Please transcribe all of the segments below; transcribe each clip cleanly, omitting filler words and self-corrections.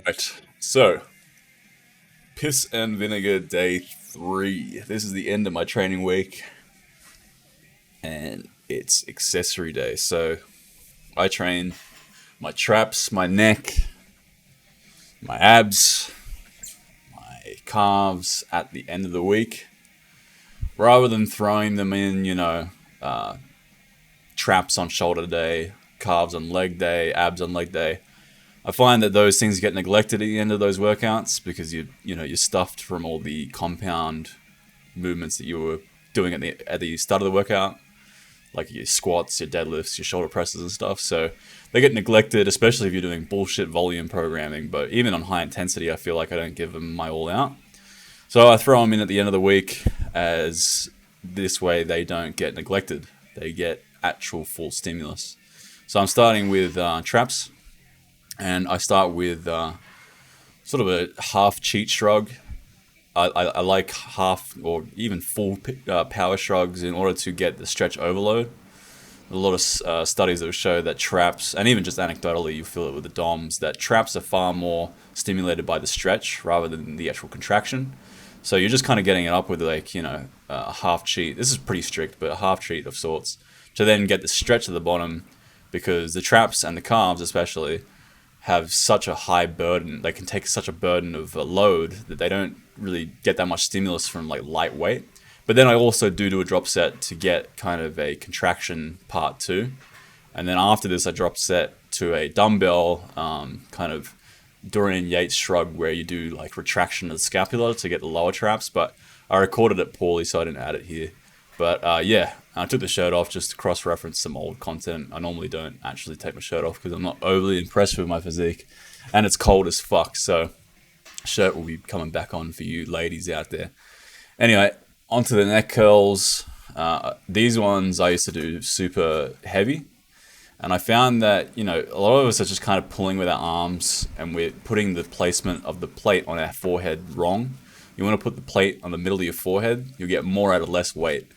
Right. So, piss and vinegar day 3. This is the end of my training week, and it's accessory day. So, I train my traps, my neck, my abs, my calves at the end of the week, rather than throwing them in, traps on shoulder day, calves on leg day, abs on leg day. I find that those things get neglected at the end of those workouts because you're stuffed from all the compound movements that you were doing at the start of the workout, like your squats, your deadlifts, your shoulder presses and stuff. So they get neglected, especially if you're doing bullshit volume programming. But even on high intensity, I feel like I don't give them my all out. So I throw them in at the end of the week, as this way they don't get neglected. They get actual full stimulus. So I'm starting with traps, and I start with sort of a half cheat shrug. I like half or even full power shrugs in order to get the stretch overload. A lot of studies that show that traps, and even just anecdotally, you feel it with the DOMs, that traps are far more stimulated by the stretch rather than the actual contraction. So you're just kind of getting it up with a half cheat. This is pretty strict, but a half cheat of sorts to then get the stretch at the bottom, because the traps and the calves especially have such a high burden. They can take such a burden of a load that they don't really get that much stimulus from like light weight. But then I also do a drop set to get kind of a contraction part too. And then after this, I drop set to a dumbbell kind of Dorian Yates shrug, where you do like retraction of the scapula to get the lower traps. But I recorded it poorly, so I didn't add it here. But yeah, I took the shirt off just to cross-reference some old content. I normally don't actually take my shirt off because I'm not overly impressed with my physique. And it's cold as fuck, so shirt will be coming back on for you ladies out there. Anyway, onto the neck curls. These ones I used to do super heavy. And I found that, a lot of us are just kind of pulling with our arms, and we're putting the placement of the plate on our forehead wrong. You want to put the plate on the middle of your forehead, you'll get more out of less weight.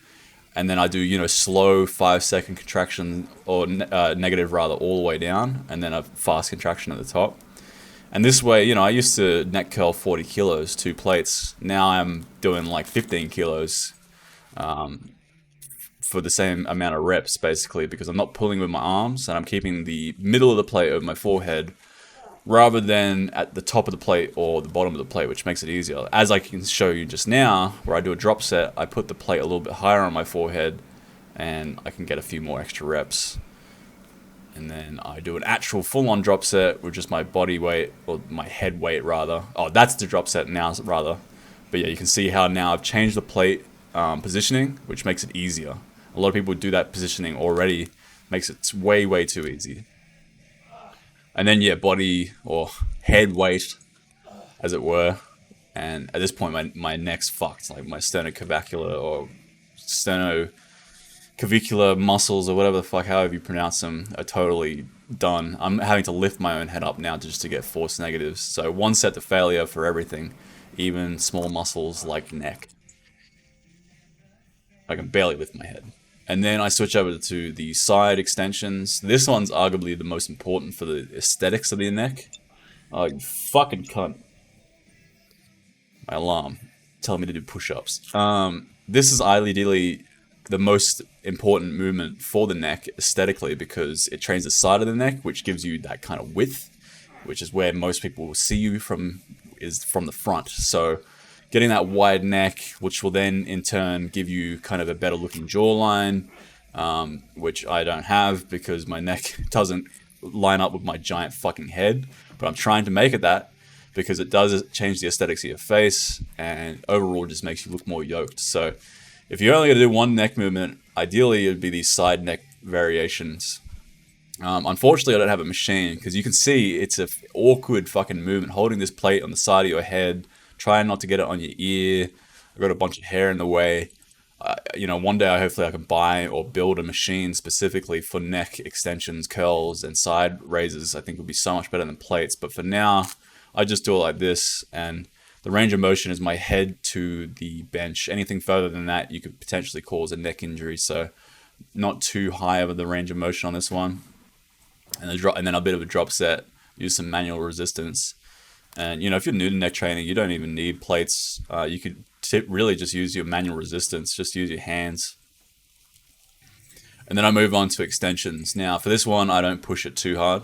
And then I do, slow 5-second contraction, or negative rather, all the way down, and then a fast contraction at the top. And this way, I used to neck curl 40 kilos, 2 plates. Now I'm doing like 15 kilos for the same amount of reps, basically, because I'm not pulling with my arms, and I'm keeping the middle of the plate over my forehead rather than at the top of the plate or the bottom of the plate, which makes it easier. As I can show you just now, where I do a drop set, I put the plate a little bit higher on my forehead, and I can get a few more extra reps. And then I do an actual full-on drop set with just my body weight, or my head weight rather. Oh, that's the drop set now, rather. But yeah, you can see how now I've changed the plate positioning, which makes it easier. A lot of people do that positioning already, makes it way, way too easy. And then, yeah, body or head weight, as it were. And at this point, my neck's fucked. Like my sternoclavicular or sternoclavicular muscles, or whatever the fuck, however you pronounce them, are totally done. I'm having to lift my own head up now just to get force negatives. So one set to failure for everything, even small muscles like neck. I can barely lift my head. And then I switch over to the side extensions. This one's arguably the most important for the aesthetics of the neck. Oh, you fucking cunt. My alarm telling me to do push-ups. This is ideally the most important movement for the neck aesthetically, because it trains the side of the neck, which gives you that kind of width, which is where most people will see you from, is from the front. So getting that wide neck, which will then in turn give you kind of a better looking jawline, which I don't have because my neck doesn't line up with my giant fucking head. But I'm trying to make it that, because it does change the aesthetics of your face, and overall just makes you look more yoked. So if you're only going to do one neck movement, ideally it would be these side neck variations. Unfortunately, I don't have a machine, because you can see it's an awkward fucking movement, holding this plate on the side of your head, trying not to get it on your ear. I've got a bunch of hair in the way. One day hopefully I can buy or build a machine specifically for neck extensions, curls, and side raises. I think would be so much better than plates. But for now, I just do it like this, and the range of motion is my head to the bench. Anything further than that, you could potentially cause a neck injury. So not too high of the range of motion on this one. And then a bit of a drop set, use some manual resistance. And if you're new to neck training, you don't even need plates. You could really just use your manual resistance. Just use your hands. And then I move on to extensions. Now, for this one, I don't push it too hard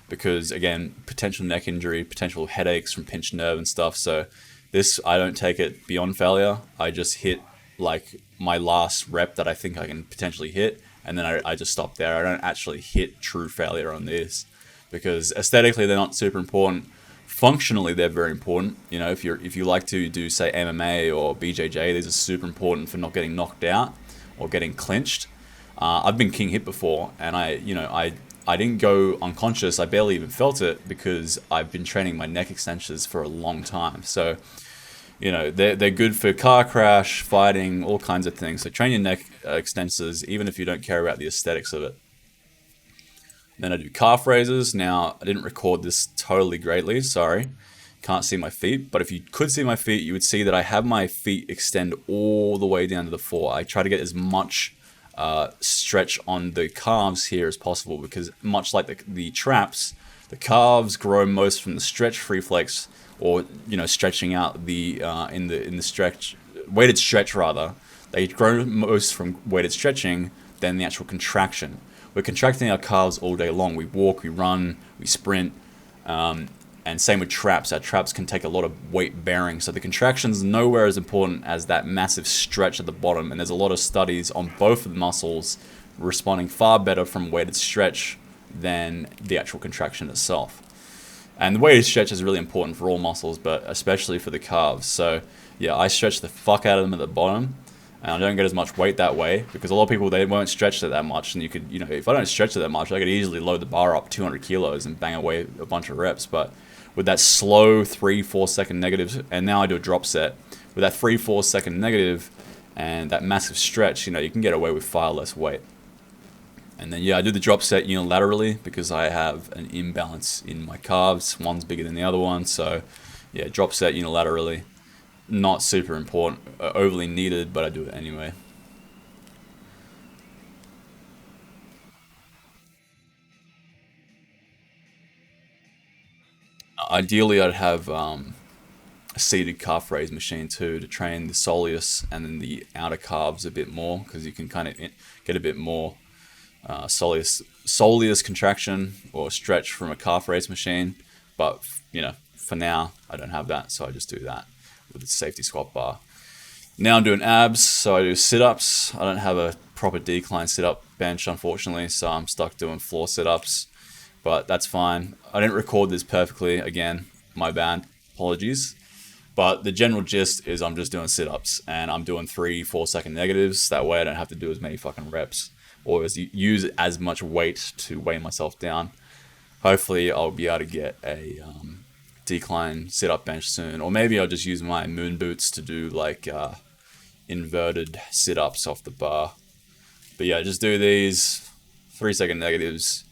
because, again, potential neck injury, potential headaches from pinched nerve and stuff. So this, I don't take it beyond failure. I just hit like my last rep that I think I can potentially hit, and then I just stop there. I don't actually hit true failure on this because aesthetically they're not super important. Functionally, they're very important. If you like to do, say, MMA or BJJ, these are super important for not getting knocked out or getting clinched. I've been king hit before, and I didn't go unconscious. I barely even felt it because I've been training my neck extensions for a long time. So, they're good for car crash, fighting, all kinds of things. So train your neck extensors, even if you don't care about the aesthetics of it. Then I do calf raises. Now, I didn't record this totally greatly, sorry. Can't see my feet, but if you could see my feet, you would see that I have my feet extend all the way down to the floor. I try to get as much stretch on the calves here as possible because much like the traps, the calves grow most from the stretch reflex, or stretching out the in the stretch, weighted stretch rather. They grow most from weighted stretching than the actual contraction. We're contracting our calves all day long. We walk, we run, we sprint, and same with traps. Our traps can take a lot of weight bearing, so the contraction's nowhere as important as that massive stretch at the bottom. And there's a lot of studies on both of the muscles responding far better from weighted stretch than the actual contraction itself. And the weighted stretch is really important for all muscles, but especially for the calves. So yeah, I stretch the fuck out of them at the bottom, and I don't get as much weight that way because a lot of people, they won't stretch it that much. And you could, if I don't stretch it that much, I could easily load the bar up 200 kilos and bang away a bunch of reps. But with that slow 3-4 second negative, and now I do a drop set with that 3-4 second negative and that massive stretch, you can get away with far less weight. And then I do the drop set unilaterally because I have an imbalance in my calves. One's bigger than the other one, so yeah, drop set unilaterally. Not super important, overly needed, but I do it anyway. Ideally, I'd have a seated calf raise machine too to train the soleus and then the outer calves a bit more because you can kind of get a bit more soleus contraction or stretch from a calf raise machine. But for now, I don't have that, so I just do that with the safety squat bar. Now I'm doing abs, so I do sit-ups. I don't have a proper decline sit-up bench, unfortunately, so I'm stuck doing floor sit-ups, but that's fine. I didn't record this perfectly, again, my bad, apologies. But the general gist is I'm just doing sit-ups, and I'm doing 3-4 second negatives. That way I don't have to do as many fucking reps, or use as much weight to weigh myself down. Hopefully I'll be able to get a decline sit-up bench soon, or maybe I'll just use my moon boots to do like inverted sit-ups off the bar. But yeah, just do these 3 second negatives,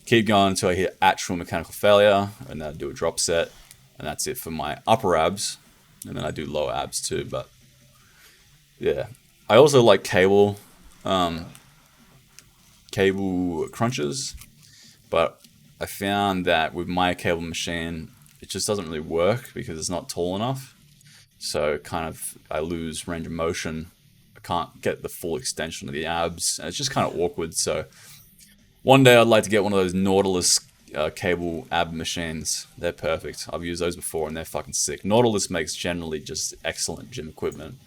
keep going until I hit actual mechanical failure, and then I do a drop set, and that's it for my upper abs. And then I do lower abs too. But yeah, I also like cable crunches, but I found that with my cable machine it just doesn't really work because it's not tall enough. So kind of I lose range of motion. I can't get the full extension of the abs, and it's just kind of awkward. So one day I'd like to get one of those Nautilus cable ab machines. They're perfect. I've used those before and they're fucking sick. Nautilus makes generally just excellent gym equipment.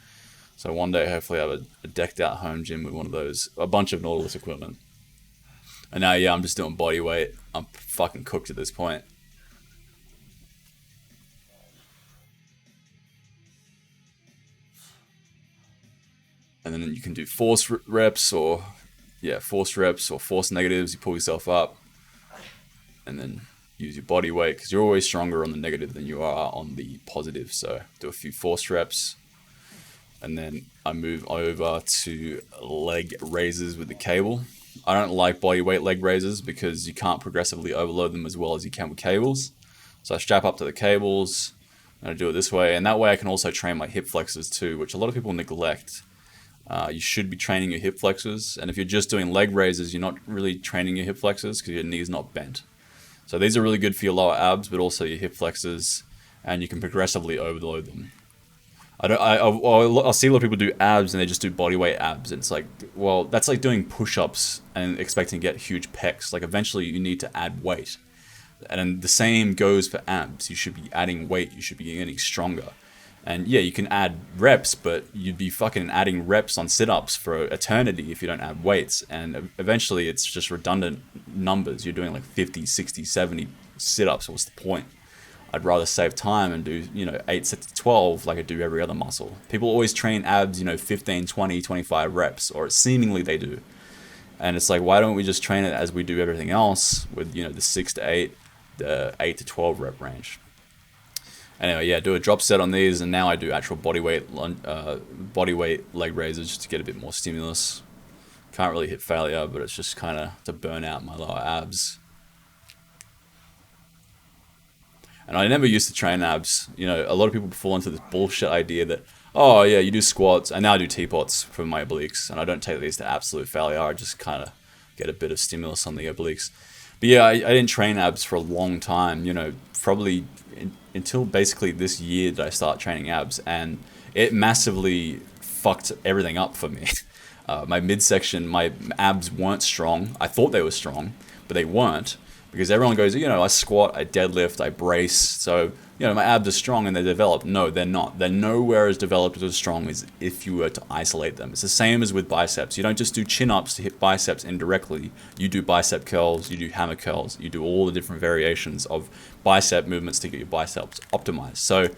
So one day hopefully I have a decked out home gym with one of those, a bunch of Nautilus equipment. And now I'm just doing body weight. I'm fucking cooked at this point. And then you can do force reps or force negatives. You pull yourself up and then use your body weight because you're always stronger on the negative than you are on the positive. So do a few force reps, and then I move over to leg raises with the cable. I don't like body weight leg raises because you can't progressively overload them as well as you can with cables. So I strap up to the cables and I do it this way, and that way I can also train my hip flexors too, which a lot of people neglect. You should be training your hip flexors, and if you're just doing leg raises, you're not really training your hip flexors because your knee's not bent. So these are really good for your lower abs, but also your hip flexors. and you can progressively overload them. I don't. I'll see a lot of people do abs and they just do body weight abs. And it's like, well, that's like doing push-ups and expecting to get huge pecs. Like eventually you need to add weight, and then the same goes for abs. You should be adding weight. You should be getting stronger. And yeah, you can add reps, but you'd be fucking adding reps on sit-ups for eternity if you don't add weights. And eventually it's just redundant numbers. You're doing like 50, 60, 70 sit-ups. What's the point? I'd rather save time and do, 8 sets of 12 like I do every other muscle. People always train abs, 15, 20, 25 reps, or seemingly they do. And it's like, why don't we just train it as we do everything else with, the 6 to 8, the 8 to 12 rep range. Anyway, yeah, do a drop set on these, and now I do actual body weight leg raises just to get a bit more stimulus. Can't really hit failure, but it's just kind of to burn out my lower abs. And I never used to train abs. A lot of people fall into this bullshit idea that, oh yeah, you do squats, and now I do teapots for my obliques, and I don't take these to absolute failure. I just kind of get a bit of stimulus on the obliques. But yeah, I didn't train abs for a long time. Probably until basically this year that I start training abs, and it massively fucked everything up for me. My midsection, my abs weren't strong. I thought they were strong, but they weren't. Because everyone goes, I squat, I deadlift, I brace, so, my abs are strong and they're developed. No, they're not. They're nowhere as developed or as strong as if you were to isolate them. It's the same as with biceps. You don't just do chin-ups to hit biceps indirectly. You do bicep curls, you do hammer curls, you do all the different variations of bicep movements to get your biceps optimized. So,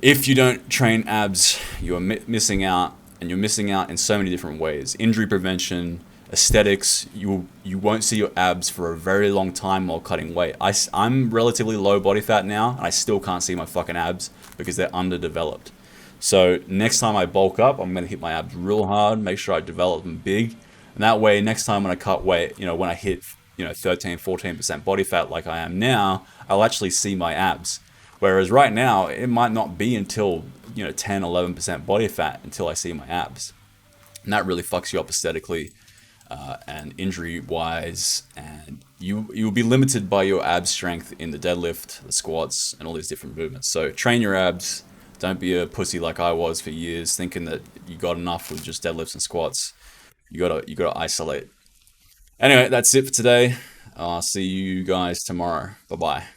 if you don't train abs, you are missing out, and you're missing out in so many different ways. Injury prevention, aesthetics, you won't see your abs for a very long time while cutting weight. I'm relatively low body fat now, and I still can't see my fucking abs because they're underdeveloped. So next time I bulk up, I'm going to hit my abs real hard, make sure I develop them big. And that way, next time when I cut weight, when I hit, 13, 14% body fat like I am now, I'll actually see my abs. Whereas right now, it might not be until, 10, 11% body fat until I see my abs. And that really fucks you up aesthetically. And injury wise, and you'll be limited by your ab strength in the deadlift, the squats, and all these different movements. So train your abs. Don't be a pussy like I was for years, thinking that you got enough with just deadlifts and squats. You gotta isolate. Anyway, that's it for today. I'll see you guys tomorrow. Bye bye.